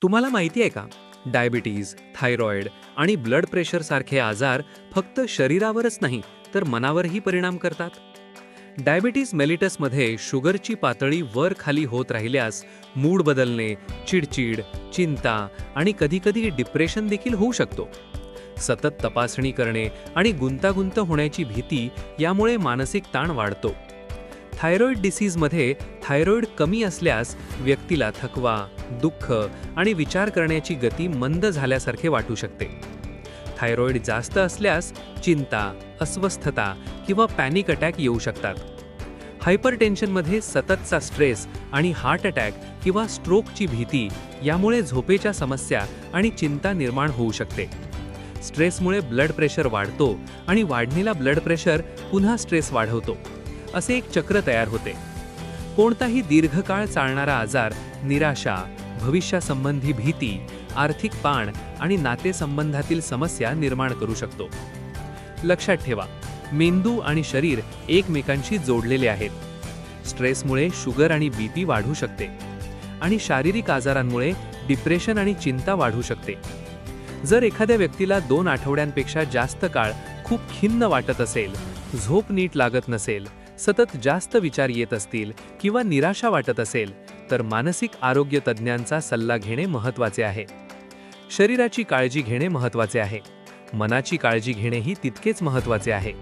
तुम्हाला माहिती आहे का, डायबिटीज, थायरॉइड आणि ब्लड प्रेशर सारखे आजार फक्त शरीरावरच नाही तर मनावरही परिणाम करतात. डायबिटीज मेलिटसमध्ये शुगरची पातळी वर खाली होत राहिल्यास मूड बदलणे, चिडचिड, चिंता आणि कधीकधी डिप्रेशन देखील होऊ शकतो. सतत तपासणी करणे आणि गुंतागुंत होण्याची भीती यामुळे मानसिक ताण वाढतो. थायरॉइड डिसीजमध्ये थायरॉइड कमी असल्यास व्यक्तीला थकवा, दुःख आणि विचार करण्याची गती मंद झाल्यासारखे वाटू शकते. थायरॉइड जास्त असल्यास चिंता, अस्वस्थता किंवा पॅनिक अटॅक येऊ शकतात. हायपरटेन्शनमध्ये सततचा स्ट्रेस आणि हार्ट अटॅक किंवा स्ट्रोकची भीती यामुळे झोपेच्या समस्या आणि चिंता निर्माण होऊ शकते. स्ट्रेसमुळे ब्लड प्रेशर वाढतो आणि वाढलेला ब्लड प्रेशर पुन्हा स्ट्रेस वाढवतो. असे एक चक्र तयार होते. कोणताही दीर्घकाळ चालणारा आजार निराशा, भविष्यासंबंधी भीती, आर्थिक ताण आणि नातेसंबंधातील समस्या निर्माण करू शकतो. लक्षात ठेवा, मेंदू आणि शरीर एकमेकांशी जोडलेले आहेत. स्ट्रेसमुळे शुगर आणि बीपी वाढू शकते आणि शारीरिक आजारांमुळे डिप्रेशन आणि चिंता वाढू शकते. जर एखाद्या व्यक्तीला 2 आठवड्यांपेक्षा जास्त काळ खूप खिन्न वाटत असेल, झोप नीट लागत नसेल, सतत जास्त विचार येत असतील किंवा निराशा वाटत असेल, तर मानसिक आरोग्य तज्ज्ञांचा सल्ला घेणे महत्त्वाचे आहे. शरीराची काळजी घेणे महत्त्वाचे आहे, मनाची काळजी घेणेही तितकेच महत्त्वाचे आहे.